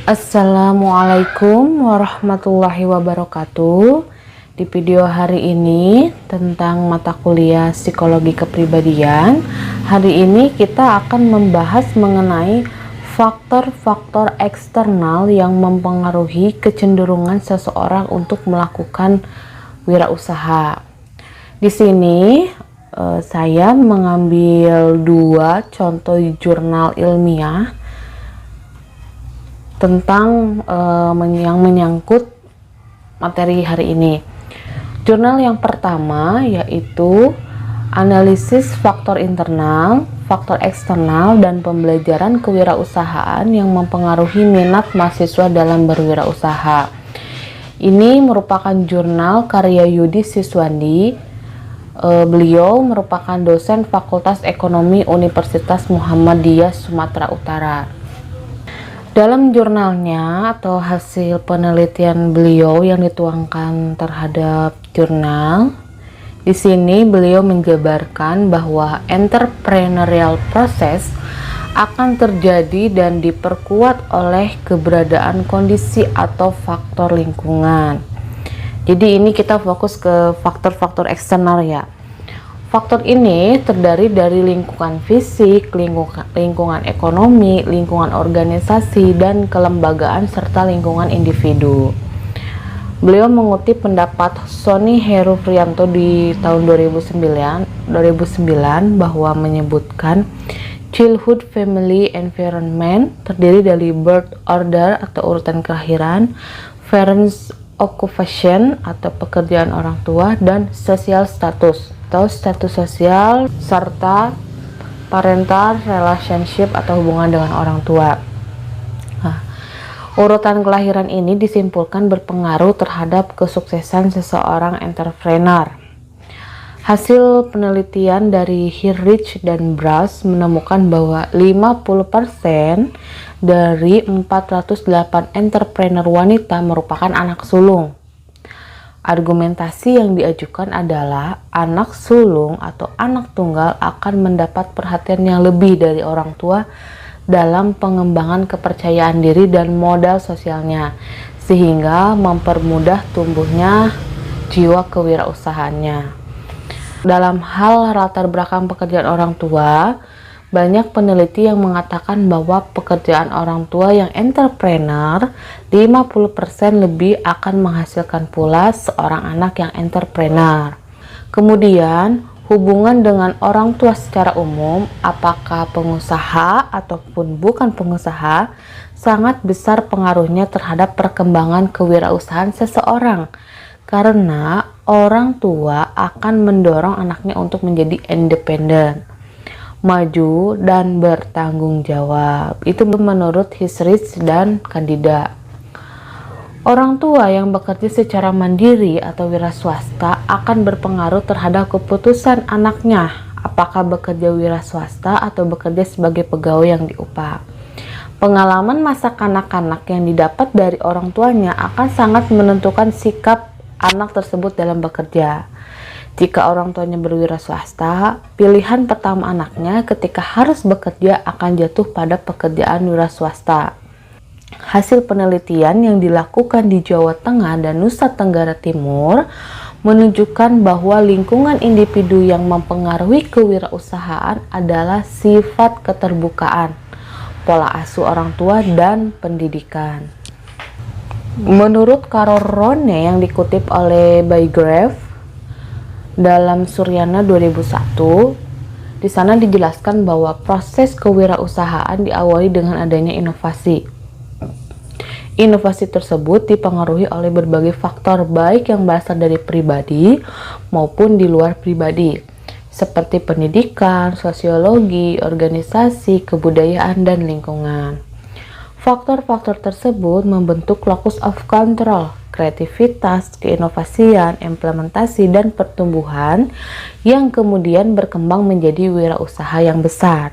Assalamualaikum warahmatullahi wabarakatuh. Di video hari ini tentang mata kuliah psikologi kepribadian, hari ini kita akan membahas mengenai faktor-faktor eksternal yang mempengaruhi kecenderungan seseorang untuk melakukan wirausaha. Di sini saya mengambil dua contoh jurnal ilmiah tentang yang menyangkut materi hari ini. Jurnal yang pertama yaitu Analisis Faktor Internal, Faktor Eksternal, dan Pembelajaran Kewirausahaan yang Mempengaruhi Minat Mahasiswa dalam Berwirausaha. Ini merupakan jurnal karya Yudi Siswandi. Beliau merupakan dosen Fakultas Ekonomi Universitas Muhammadiyah Sumatera Utara. Dalam jurnalnya atau hasil penelitian beliau yang dituangkan terhadap jurnal, di sini beliau menjabarkan bahwa entrepreneurial process akan terjadi dan diperkuat oleh keberadaan kondisi atau faktor lingkungan. Jadi ini kita fokus ke faktor-faktor eksternal ya. Faktor ini terdiri dari lingkungan fisik, lingkungan ekonomi, lingkungan organisasi, dan kelembagaan, serta lingkungan individu. Beliau mengutip pendapat Sony Heru Priyanto di tahun 2009 bahwa menyebutkan childhood family environment terdiri dari birth order atau urutan kelahiran, parents occupation atau pekerjaan orang tua, dan social status atau status sosial, serta parental relationship atau hubungan dengan orang tua. Urutan kelahiran ini disimpulkan berpengaruh terhadap kesuksesan seseorang entrepreneur. Hasil penelitian dari Hirrich dan Brass menemukan bahwa 50% dari 408 entrepreneur wanita merupakan anak sulung. Argumentasi yang diajukan adalah anak sulung atau anak tunggal akan mendapat perhatian yang lebih dari orang tua dalam pengembangan kepercayaan diri dan modal sosialnya, sehingga mempermudah tumbuhnya jiwa kewirausahaannya. Dalam hal latar belakang pekerjaan orang tua, banyak peneliti yang mengatakan bahwa pekerjaan orang tua yang entrepreneur 50% lebih akan menghasilkan pula seorang anak yang entrepreneur. Kemudian, hubungan dengan orang tua secara umum, apakah pengusaha ataupun bukan pengusaha, sangat besar pengaruhnya terhadap perkembangan kewirausahaan seseorang. Karena orang tua akan mendorong anaknya untuk menjadi independen, maju, dan bertanggung jawab. Itu menurut Hirrich dan Candida. Orang tua yang bekerja secara mandiri atau wira swasta akan berpengaruh terhadap keputusan anaknya apakah bekerja wira swasta atau bekerja sebagai pegawai yang diupah. Pengalaman masa kanak-kanak yang didapat dari orang tuanya akan sangat menentukan sikap anak tersebut dalam bekerja. Jika orang tuanya berwira swasta, pilihan pertama anaknya ketika harus bekerja akan jatuh pada pekerjaan wira swasta. Hasil penelitian yang dilakukan di Jawa Tengah dan Nusa Tenggara Timur menunjukkan bahwa lingkungan individu yang mempengaruhi kewirausahaan adalah sifat keterbukaan, pola asuh orang tua, dan pendidikan. Menurut Carol Rone yang dikutip oleh Bygrave dalam Suryana 2001, di sana dijelaskan bahwa proses kewirausahaan diawali dengan adanya inovasi. Inovasi tersebut dipengaruhi oleh berbagai faktor baik yang berasal dari pribadi maupun di luar pribadi, seperti pendidikan, sosiologi, organisasi, kebudayaan, dan lingkungan. Faktor-faktor tersebut membentuk locus of control, kreativitas, keinovasian, implementasi, dan pertumbuhan yang kemudian berkembang menjadi wirausaha yang besar.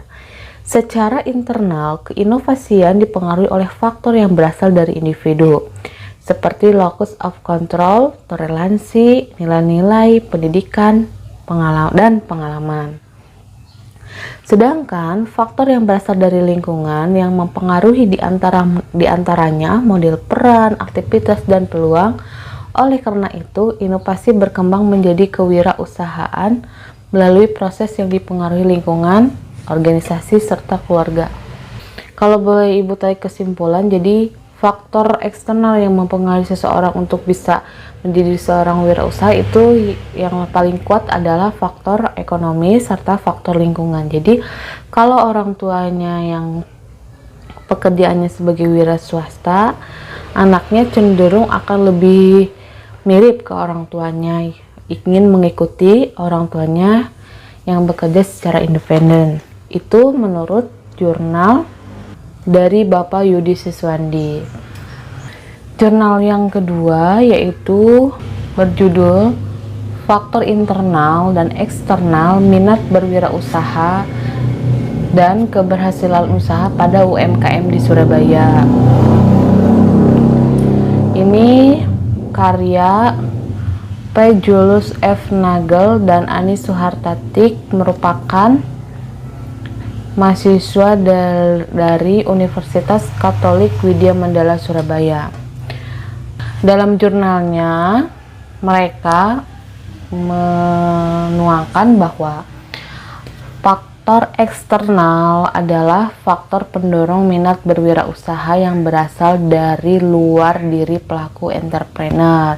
Secara internal, keinovasian dipengaruhi oleh faktor yang berasal dari individu, seperti locus of control, toleransi, nilai-nilai, pendidikan, dan pengalaman. Sedangkan faktor yang berasal dari lingkungan yang mempengaruhi di antaranya model peran, aktivitas, dan peluang. Oleh karena itu, inovasi berkembang menjadi kewirausahaan melalui proses yang dipengaruhi lingkungan, organisasi, serta keluarga. Kalau boleh Ibu tarik kesimpulan, jadi faktor eksternal yang mempengaruhi seseorang untuk bisa menjadi seorang wirausaha itu yang paling kuat adalah faktor ekonomi serta faktor lingkungan. Jadi kalau orang tuanya yang pekerjaannya sebagai wira swasta, anaknya cenderung akan lebih mirip ke orang tuanya, ingin mengikuti orang tuanya yang bekerja secara independen. Itu menurut jurnal dari Bapak Yudi Siswandi. Jurnal yang kedua yaitu berjudul Faktor Internal dan Eksternal Minat Berwirausaha dan Keberhasilan Usaha pada UMKM di Surabaya. Ini karya P. Julius F. Nagel dan Ani Suhartatik, merupakan mahasiswa dari Universitas Katolik Widya Mandala Surabaya. Dalam jurnalnya, mereka menuangkan bahwa faktor eksternal adalah faktor pendorong minat berwirausaha yang berasal dari luar diri pelaku entrepreneur.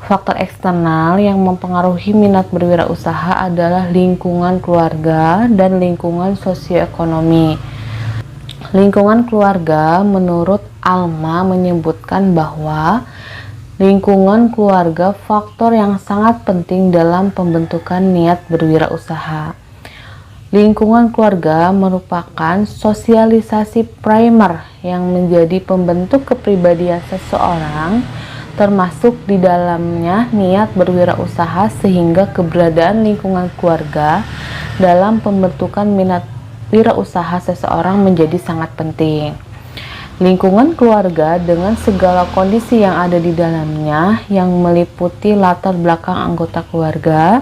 Faktor eksternal yang mempengaruhi minat berwirausaha adalah lingkungan keluarga dan lingkungan sosioekonomi. Lingkungan keluarga menurut Alma menyebutkan bahwa lingkungan keluarga faktor yang sangat penting dalam pembentukan niat berwirausaha. Lingkungan keluarga merupakan sosialisasi primer yang menjadi pembentuk kepribadian seseorang, termasuk di dalamnya niat berwirausaha, sehingga keberadaan lingkungan keluarga dalam pembentukan minat wirausaha seseorang menjadi sangat penting. Lingkungan keluarga dengan segala kondisi yang ada di dalamnya yang meliputi latar belakang anggota keluarga,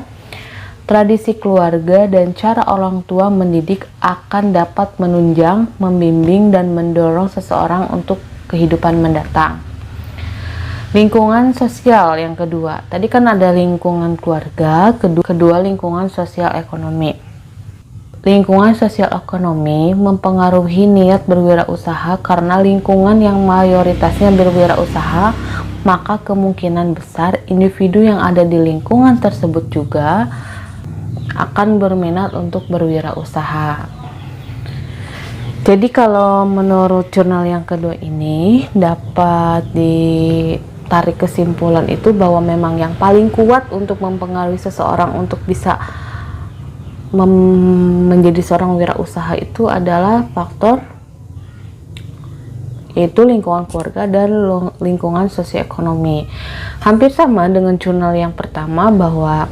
tradisi keluarga, dan cara orang tua mendidik akan dapat menunjang, membimbing, dan mendorong seseorang untuk kehidupan mendatang. Lingkungan sosial yang kedua, tadi kan ada lingkungan keluarga, kedua lingkungan sosial ekonomi. Lingkungan sosial ekonomi mempengaruhi niat berwirausaha karena lingkungan yang mayoritasnya berwirausaha, maka kemungkinan besar individu yang ada di lingkungan tersebut juga akan berminat untuk berwirausaha. Jadi kalau menurut jurnal yang kedua ini dapat ditarik kesimpulan itu bahwa memang yang paling kuat untuk mempengaruhi seseorang untuk bisa menjadi seorang wirausaha itu adalah faktor yaitu lingkungan keluarga dan lingkungan sosioekonomi. Hampir sama dengan jurnal yang pertama bahwa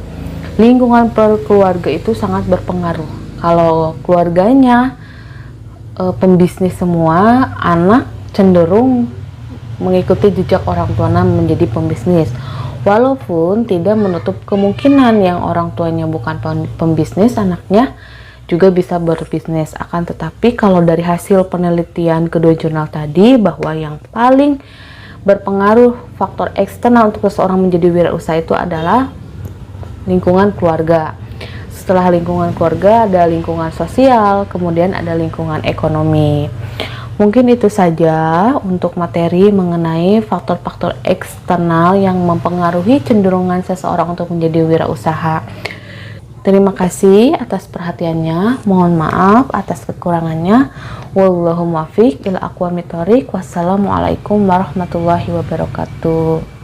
lingkungan keluarga itu sangat berpengaruh. Kalau keluarganya pembisnis semua, anak cenderung mengikuti jejak orang tuanya menjadi pembisnis. Walaupun tidak menutup kemungkinan yang orang tuanya bukan pembisnis, anaknya juga bisa berbisnis. Akan tetapi kalau dari hasil penelitian kedua jurnal tadi, bahwa yang paling berpengaruh faktor eksternal untuk seseorang menjadi wirausaha itu adalah lingkungan keluarga. Setelah lingkungan keluarga ada lingkungan sosial, kemudian ada lingkungan ekonomi. Mungkin itu saja untuk materi mengenai faktor-faktor eksternal yang mempengaruhi cenderungan seseorang untuk menjadi wirausaha. Terima kasih atas perhatiannya. Mohon maaf atas kekurangannya. Wallahu muwaffiq ila aqwamit thoriq. Wassalamualaikum warahmatullahi wabarakatuh.